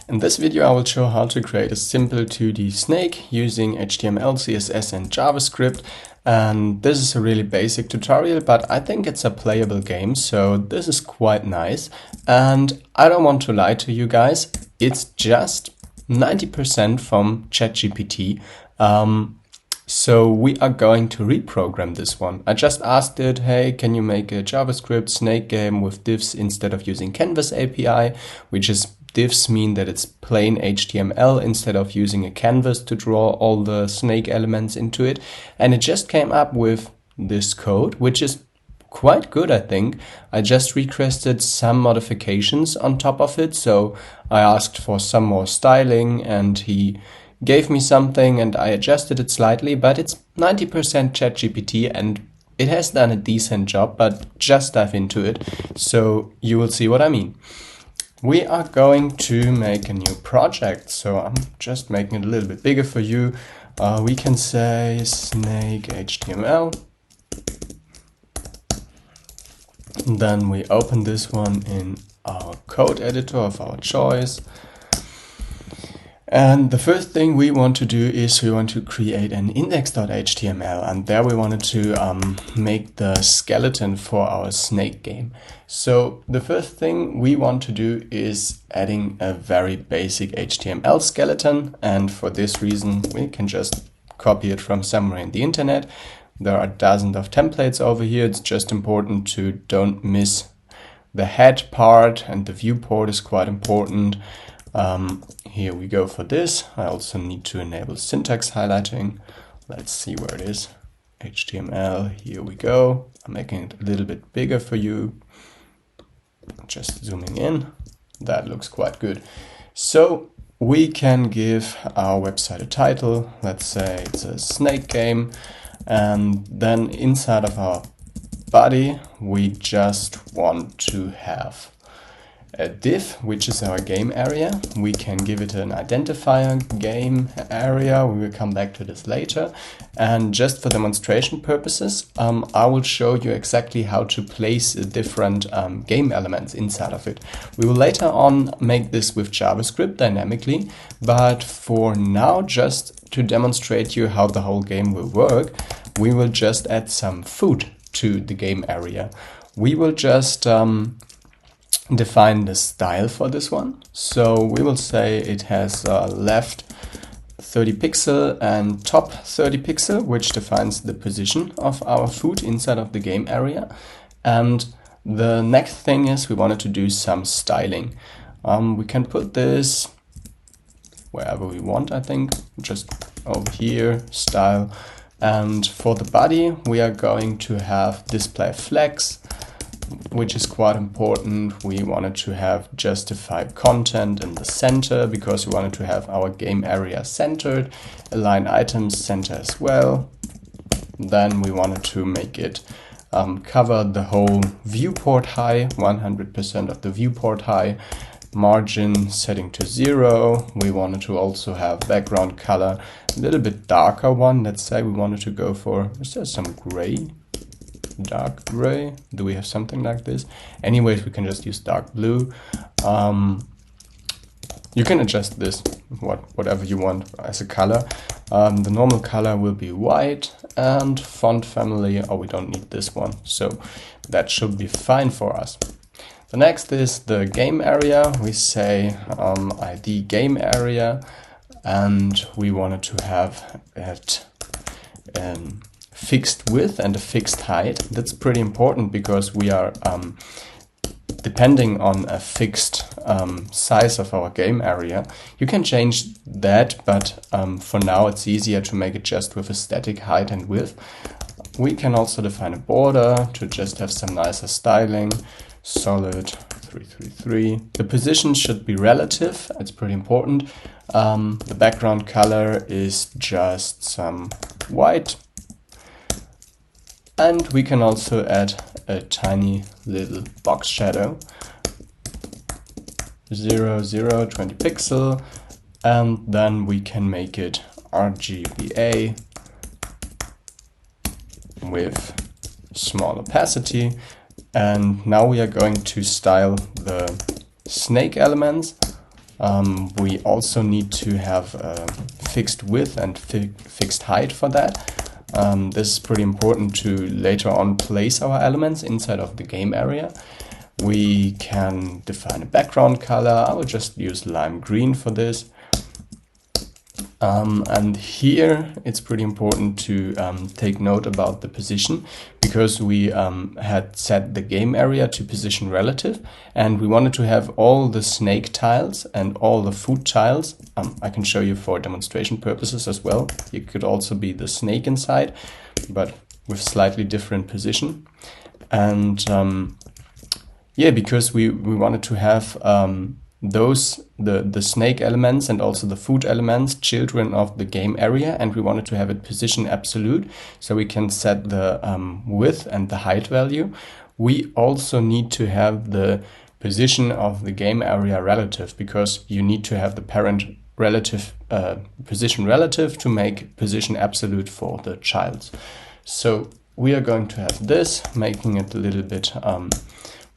In this video I will show how to create a simple 2D snake using HTML, CSS and JavaScript. And this is a really basic tutorial, but I think it's a playable game, so this is quite nice. And I don't want to lie to you guys, it's just 90% from ChatGPT. So we are going to reprogram this one. I just asked it, hey, can you make a JavaScript snake game with divs instead of using Canvas API, which is divs mean that it's plain HTML instead of using a canvas to draw all the snake elements into it. And it just came up with this code, which is quite good, I think. I just requested some modifications on top of it. So I asked for some more styling and he gave me something and I adjusted it slightly, but it's 90% ChatGPT and it has done a decent job, but just dive into it so you will see what I mean. We are going to make a new project, so I'm just making it a little bit bigger for you. We can say snake HTML. Then we open this one in our code editor of our choice. And the first thing we want to do is we want to create an index.html, and there we wanted to make the skeleton for our snake game. So the first thing we want to do is adding a very basic HTML skeleton, and for this reason we can just copy it from somewhere in the internet. There are dozens of templates over here. It's just important to don't miss the head part, and the viewport is quite important. Here we go for this. I also need to enable syntax highlighting. Let's see where it is. HTML, here we go. I'm making it a little bit bigger for you. Just zooming in. That looks quite good. So we can give our website a title. Let's say it's a snake game. And then inside of our body, we just want to have a div, which is our game area. We can give it an identifier game area. We will come back to this later. And just for demonstration purposes, I will show you exactly how to place different game elements inside of it. We will later on make this with JavaScript dynamically, but for now, just to demonstrate you how the whole game will work, we will just add some food to the game area. We will just define the style for this one. So we will say it has left 30 pixel and top 30 pixel, which defines the position of our food inside of the game area. And the next thing is we wanted to do some styling. We can put this wherever we want, I think, just over here, style. And for the body, we are going to have display flags, which is quite important. We wanted to have justified content in the center because we wanted to have our game area centered, align items center as well. Then we wanted to make it cover the whole viewport high, 100% of the viewport high, margin setting to 0. We wanted to also have background color, a little bit darker one. Let's say we wanted to go for, is there some gray? Dark gray. Do we have something like this? Anyways, we can just use dark blue. You can adjust this whatever you want as a color. The normal color will be white, and font family, oh, we don't need this one, so that should be fine for us. The next is the game area. We say ID game area, and we wanted to have it fixed width and a fixed height. That's pretty important because we are depending on a fixed size of our game area. You can change that, but for now it's easier to make it just with a static height and width. We can also define a border to just have some nicer styling. Solid 333. The position should be relative. It's pretty important. The background color is just some white. And we can also add a tiny little box shadow, 0, 0, 20 pixel, and then we can make it RGBA with small opacity. And now we are going to style the snake elements. We also need to have a fixed width and fixed height for that. This is pretty important to later on place our elements inside of the game area. We can define a background color. I will just use lime green for this. And here it's pretty important to take note about the position, because we had set the game area to position relative, and we wanted to have all the snake tiles and all the food tiles. I can show you for demonstration purposes as well. It could also be the snake inside, but with slightly different position. And yeah, because we wanted to have the snake elements and also the food elements children of the game area, and we wanted to have it position absolute, so we can set the width and the height value. We also need to have the position of the game area relative, because you need to have the parent relative position relative to make position absolute for the child. So we are going to have this, making it a little bit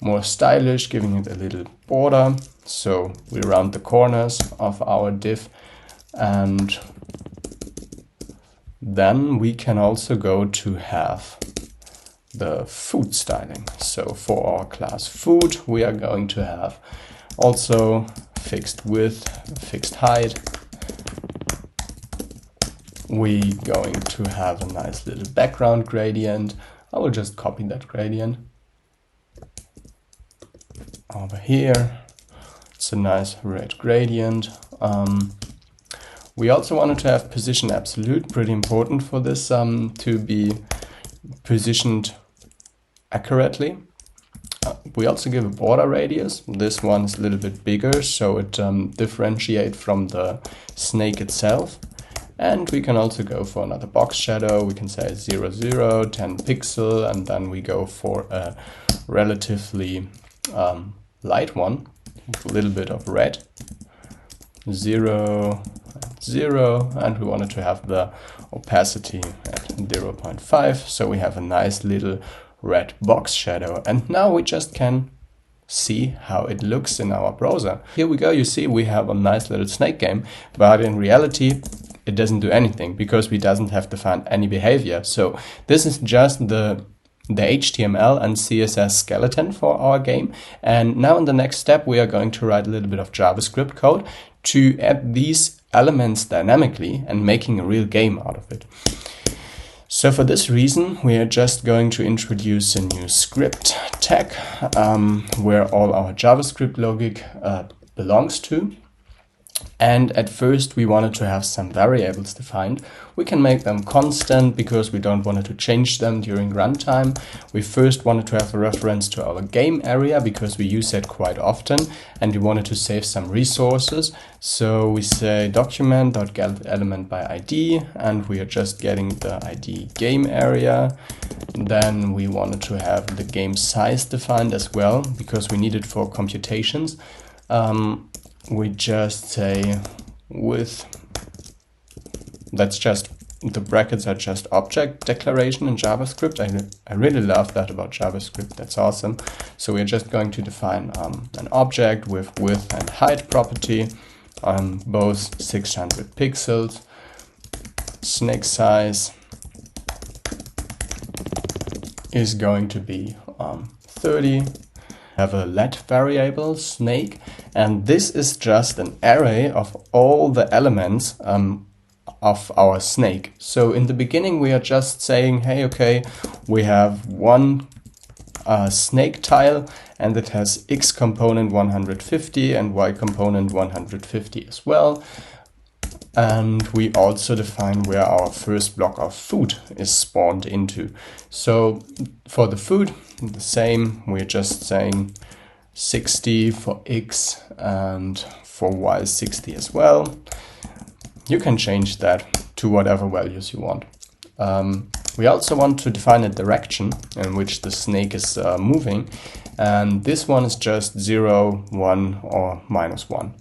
more stylish, giving it a little border. So we round the corners of our div, and then we can also go to have the food styling. So for our class food, we are going to have also fixed width, fixed height. We're going to have a nice little background gradient. I will just copy that gradient over here. It's a nice red gradient. We also wanted to have position absolute, pretty important for this to be positioned accurately. We also give a border radius. This one is a little bit bigger, so it differentiates from the snake itself. And we can also go for another box shadow. We can say 0, 0, 10 pixel, and then we go for a relatively light one, with a little bit of red, 0, 0, and we wanted to have the opacity at 0.5, so we have a nice little red box shadow. And now we just can see how it looks in our browser. Here we go, you see we have a nice little snake game, but in reality it doesn't do anything, because we doesn't have defined any behavior. So this is just the HTML and CSS skeleton for our game. And now in the next step, we are going to write a little bit of JavaScript code to add these elements dynamically and making a real game out of it. So for this reason, we are just going to introduce a new script tag where all our JavaScript logic belongs to. And at first we wanted to have some variables defined. We can make them constant because we don't want to change them during runtime. We first wanted to have a reference to our game area because we use it quite often, and we wanted to save some resources. So we say document.getElement by ID, and we are just getting the ID game area. Then we wanted to have the game size defined as well because we need it for computations. We just say width, that's just, the brackets are just object declaration in JavaScript. I really love that about JavaScript, that's awesome. So we're just going to define an object with width and height property, both 600 pixels, snake size is going to be 30. Have a let variable snake, and this is just an array of all the elements of our snake. So in the beginning we are just saying, hey, okay, we have one snake tile and it has x component 150 and y component 150 as well. And we also define where our first block of food is spawned into. So for the food, the same, we're just saying 60 for x and for y 60 as well. You can change that to whatever values you want. We also want to define a direction in which the snake is moving, and this one is just 0, 1 or -1.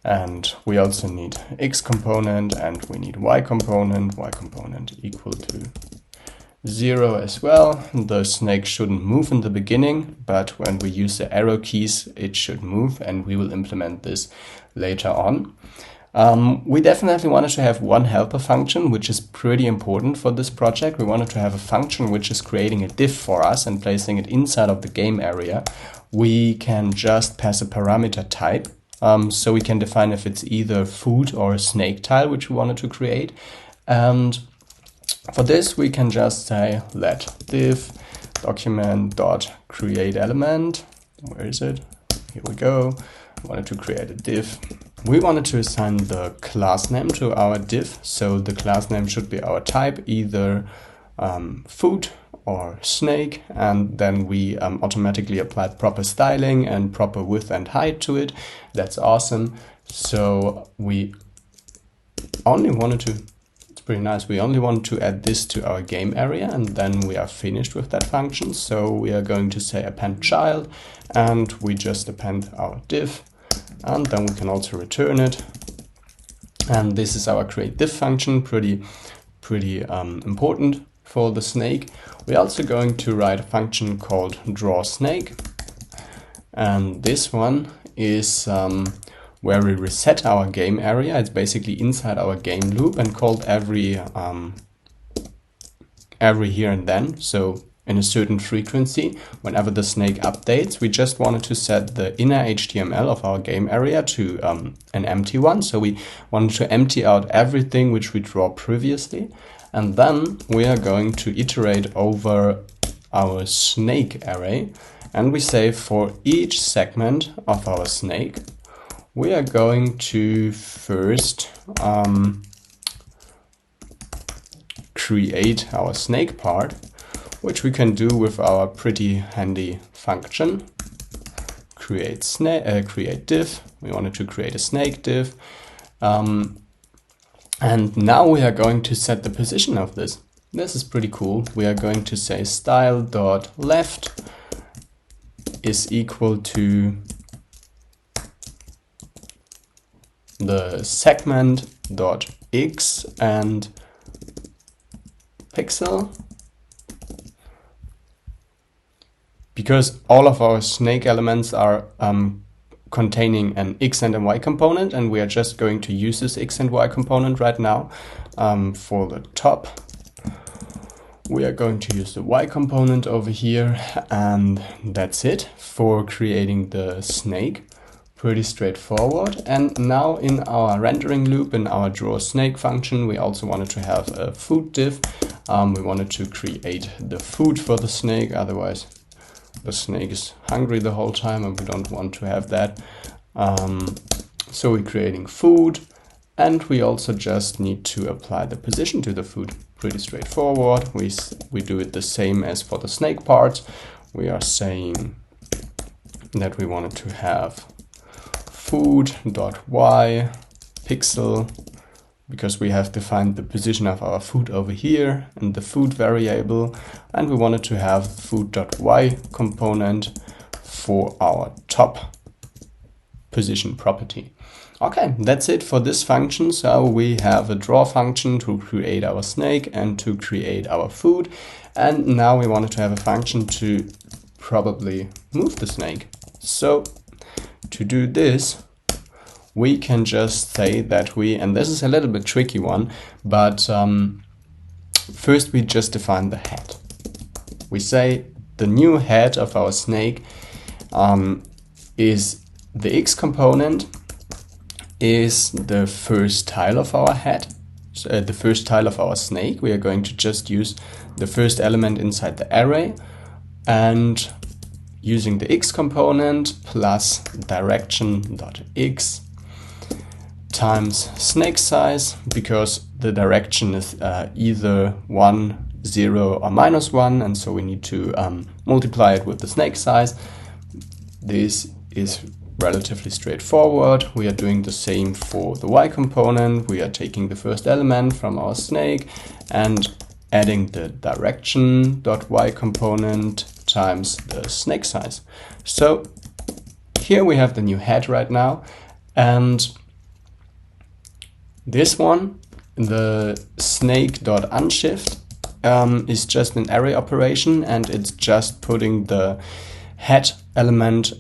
And we also need x component and we need y component equal to 0 as well. The snake shouldn't move in the beginning, but when we use the arrow keys, it should move, and we will implement this later on. We definitely wanted to have one helper function, which is pretty important for this project. We wanted to have a function which is creating a div for us and placing it inside of the game area. We can just pass a parameter type, so we can define if it's either food or a snake tile, which we wanted to create. And for this, we can just say let div document.createElement. Where is it? Here we go. We wanted to create a div. We wanted to assign the class name to our div. So the class name should be our type, either food or snake. And then we automatically applied proper styling and proper width and height to it. That's awesome. So we only wanted to pretty nice. We only want to add this to our game area, and then we are finished with that function. So we are going to say append child, and we just append our div, and then we can also return it. And this is our create div function, pretty important for the snake. We're also going to write a function called draw snake, and this one is where we reset our game area. It's basically inside our game loop and called every here and then. So in a certain frequency, whenever the snake updates, we just wanted to set the inner HTML of our game area to an empty one. So we wanted to empty out everything which we draw previously. And then we are going to iterate over our snake array. And we say for each segment of our snake, we are going to first create our snake part, which we can do with our pretty handy function create div. We wanted to create a snake div, and now we are going to set the position of this. This is pretty cool. We are going to say style.left is equal to the segment.x and pixel, because all of our snake elements are containing an x and a y component, and we are just going to use this x and y component right now. For the top, we are going to use the y component over here, and that's it for creating the snake. Pretty straightforward. And now in our rendering loop, in our draw snake function, we also wanted to have a food div. We wanted to create the food for the snake, otherwise the snake is hungry the whole time and we don't want to have that. So we're creating food, and we also just need to apply the position to the food. Pretty straightforward. We do it the same as for the snake parts. We are saying that we wanted to have food.y pixel, because we have defined the position of our food over here in the food variable, and we wanted to have food.y component for our top position property. Okay, that's it for this function. So we have a draw function to create our snake and to create our food, and now we wanted to have a function to probably move the snake. So to do this, we can just say that and this is a little bit tricky one, but first we just define the head. We say the new head of our snake is the x component is the first tile of our head, the first tile of our snake. We are going to just use the first element inside the array, and using the x component plus direction.x times snake size, because the direction is either 1, 0 or -1, and so we need to multiply it with the snake size. This is relatively straightforward. We are doing the same for the y component. We are taking the first element from our snake and adding the direction.y component times the snake size. So here we have the new head right now, and this one, the snake.unshift, is just an array operation, and it's just putting the head element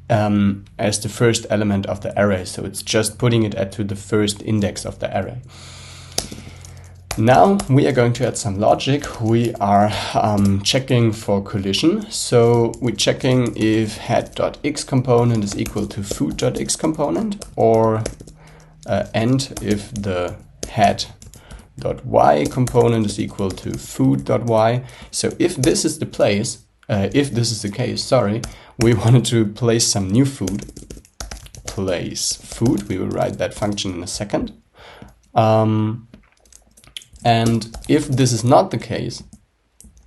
as the first element of the array. So it's just putting it to the first index of the array. Now we are going to add some logic. We are checking for collision. So we're checking if head.x component is equal to food.x component, or and if the head.y component is equal to food.y. So if this is the case, sorry, we wanted to place some new food. Place food. We will write that function in a second. And if this is not the case,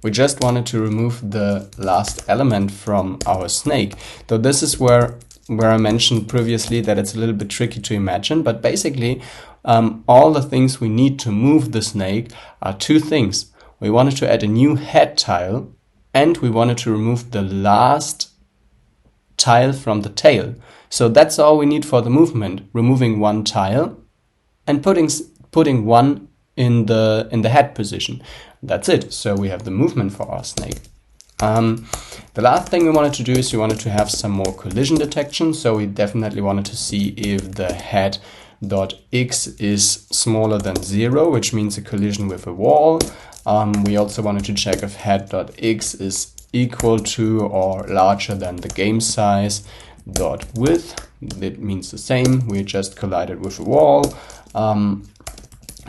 we just wanted to remove the last element from our snake. So this is where I mentioned previously that it's a little bit tricky to imagine, but basically all the things we need to move the snake are two things. We wanted to add a new head tile, and we wanted to remove the last tile from the tail. So that's all we need for the movement, removing one tile and putting one in the head position. That's it. So we have the movement for our snake. The last thing we wanted to do is we wanted to have some more collision detection. So we definitely wanted to see if the head.x is smaller than 0, which means a collision with a wall. We also wanted to check if head.x is equal to or larger than the game size dot width. That means the same. We just collided with a wall.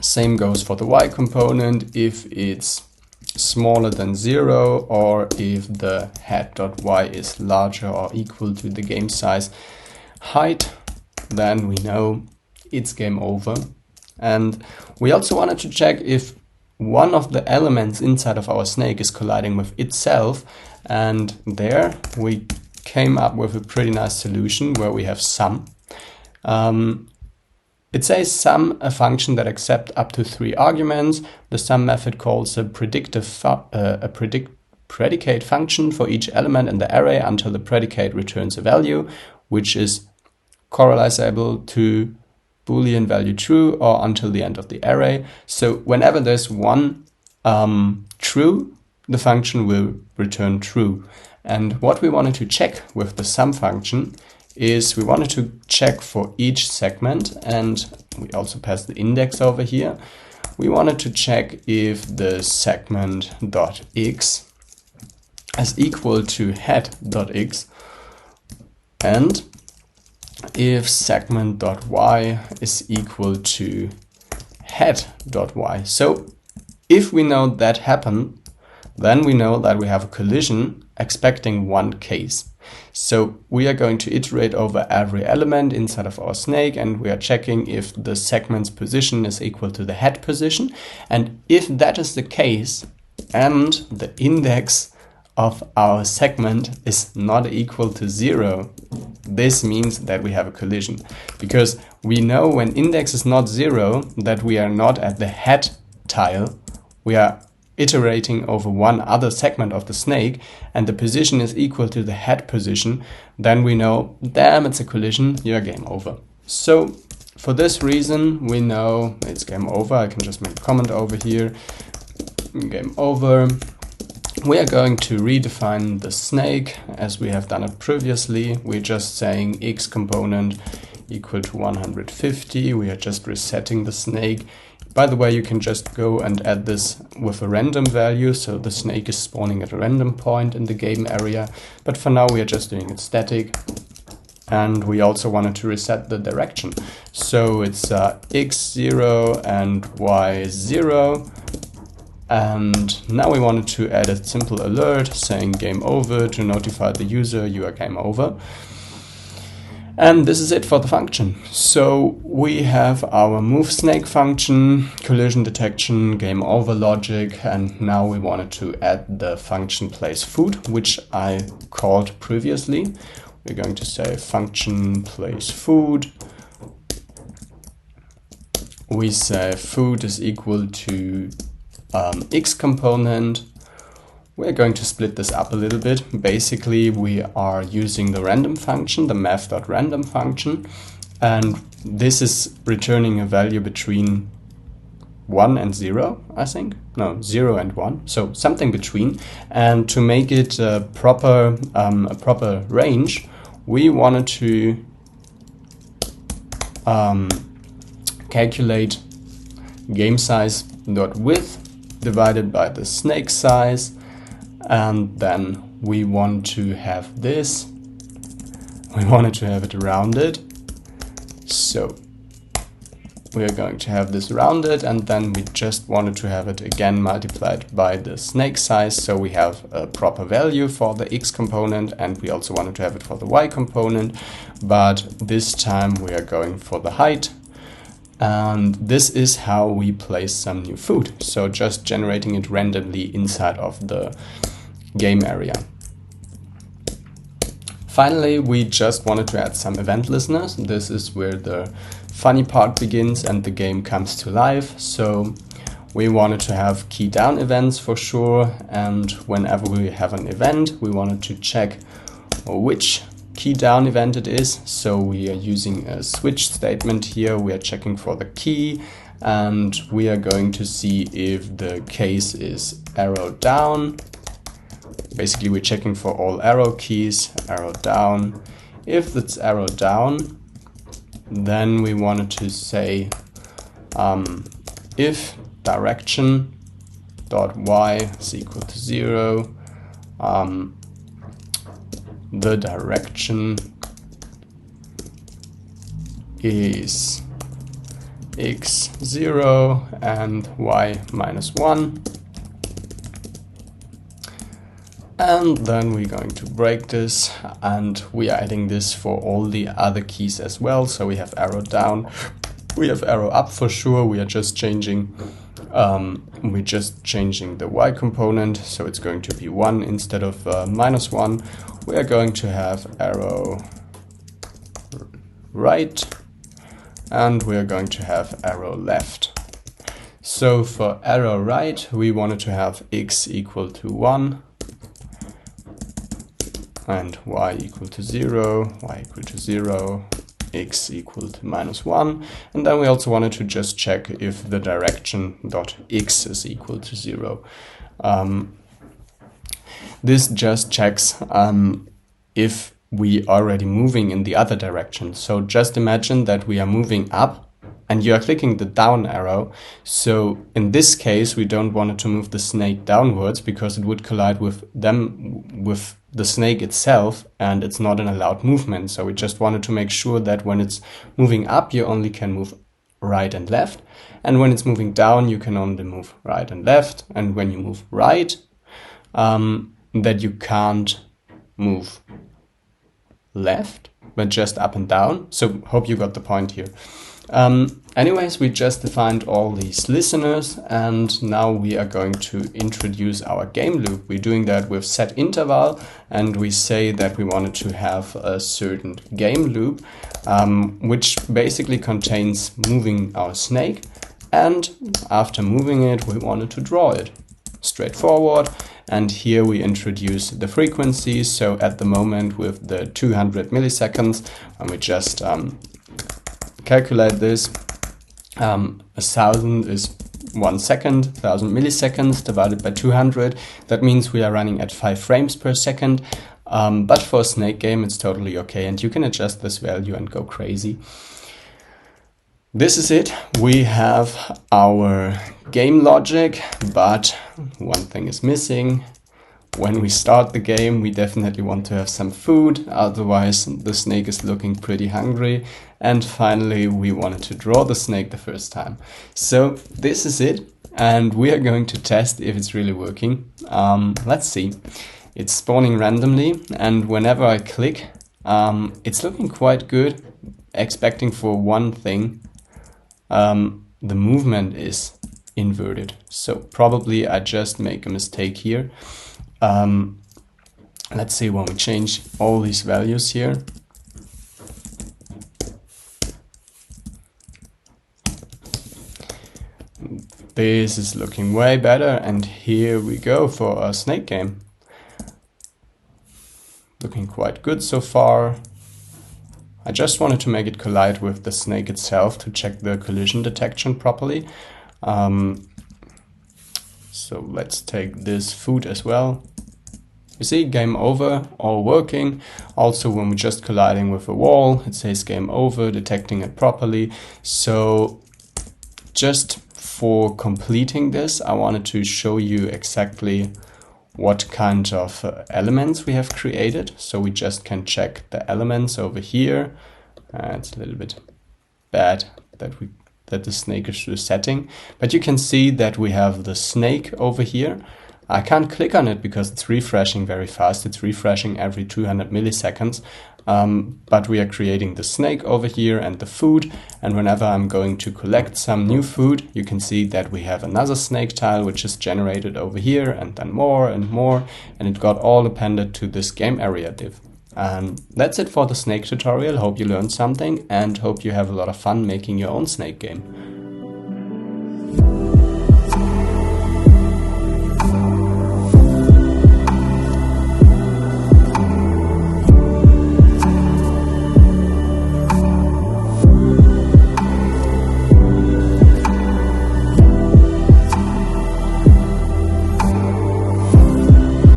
Same goes for the y component, if it's smaller than 0, or if the head.y is larger or equal to the game size height, then we know it's game over. And we also wanted to check if one of the elements inside of our snake is colliding with itself, and there we came up with a pretty nice solution where we have sum. It says sum, a function that accepts up to 3 arguments. The sum method calls a predicate function for each element in the array until the predicate returns a value, which is correlizable to Boolean value true or until the end of the array. So whenever there's one true, the function will return true. And what we wanted to check with the sum function is we wanted to check for each segment, and we also passed the index over here. We wanted to check if the segment.x is equal to head.x and if segment.y is equal to head.y. So if we know that happened, then we know that we have a collision expecting one case. So we are going to iterate over every element inside of our snake, and we are checking if the segment's position is equal to the head position. And if that is the case and the index of our segment is not equal to 0, this means that we have a collision. Because we know when index is not 0 that we are not at the head tile, we are iterating over one other segment of the snake, and the position is equal to the head position, then we know, damn, it's a collision, you're game over. So for this reason, we know it's game over. I can just make a comment over here, game over. We are going to redefine the snake as we have done it previously. We're just saying x component equal to 150. We are just resetting the snake. By the way, you can just go and add this with a random value, so the snake is spawning at a random point in the game area. But for now, we are just doing it static. And we also wanted to reset the direction. So it's x0 and y0. And now we wanted to add a simple alert saying game over to notify the user you are game over. And this is it for the function. So we have our move snake function, collision detection, game over logic, and now we wanted to add the function place food, which I called previously. We're going to say function place food. We say food is equal to x component. We're going to split this up a little bit. Basically, we are using the random function, the math.random function, and this is returning a value between 1 and 0, I think. No, 0 and 1, so something between. And to make it a proper range, we wanted to calculate game size dot width divided by the snake size, and then we want to have this. We wanted to have it rounded, so we are going to have this rounded, and then we just wanted to have it again multiplied by the snake size, so we have a proper value for the x component, and we also wanted to have it for the y component, but this time we are going for the height. And this is how we place some new food, so just generating it randomly inside of the game area. Finally, we just wanted to add some event listeners. This is where the funny part begins and the game comes to life. So we wanted to have key down events for sure, and whenever we have an event, we wanted to check which key down event it is. So we are using a switch statement here. We are checking for the key, and we are going to see if the case is arrow down. Basically, we're checking for all arrow keys, arrow down. If it's arrow down, then we wanted to say if direction dot y is equal to 0, the direction is x0 and y minus 1. And then we're going to break this, and we are adding this for all the other keys as well. So we have arrow down, we have arrow up for sure. We are just changing the y component, so it's going to be 1 instead of minus 1. We are going to have arrow right, and we are going to have arrow left. So for arrow right, we wanted to have x equal to 1. And y equal to 0, y equal to 0, x equal to minus 1. And then we also wanted to just check if the direction dot x is equal to 0. This just checks if we are already moving in the other direction. So just imagine that we are moving up and you are clicking the down arrow. So in this case, we don't want it to move the snake downwards because it would collide with the snake itself, and it's not an allowed movement. So we just wanted to make sure that when it's moving up, you only can move right and left. And when it's moving down, you can only move right and left. And when you move right, that you can't move left, but just up and down. So hope you got the point here. Anyways, we just defined all these listeners, and now we are going to introduce our game loop. We're doing that with set interval, and we say that we wanted to have a certain game loop, which basically contains moving our snake, and after moving it, we wanted to draw it. Straightforward. And here we introduce the frequency. So at the moment with the 200 milliseconds, and we just calculate this, 1000 is 1 second, 1000 milliseconds divided by 200. That means we are running at 5 frames per second. But for a snake game, it's totally okay. And you can adjust this value and go crazy. This is it. We have our game logic, but one thing is missing. When we start the game, we definitely want to have some food, otherwise the snake is looking pretty hungry. And finally, we wanted to draw the snake the first time. So this is it, and we are going to test if it's really working. Let's see. It's spawning randomly, and whenever I click, it's looking quite good, expecting for one thing. The movement is inverted, so probably I just make a mistake here. Let's see when we change all these values here. This is looking way better, and here we go for a snake game. Looking quite good so far. I just wanted to make it collide with the snake itself to check the collision detection properly. So let's take this food as well. You see, game over, all working. Also, when we're just colliding with a wall, it says game over, detecting it properly. So just for completing this, I wanted to show you exactly what kind of elements we have created. So we just can check the elements over here. It's a little bit bad that the snake is resetting, but you can see that we have the snake over here. I can't click on it because it's refreshing very fast. It's refreshing every 200 milliseconds. But we are creating the snake over here and the food. And whenever I'm going to collect some new food, you can see that we have another snake tile, which is generated over here, and then more and more. And it got all appended to this game area div. And that's it for the snake tutorial. Hope you learned something and hope you have a lot of fun making your own snake game.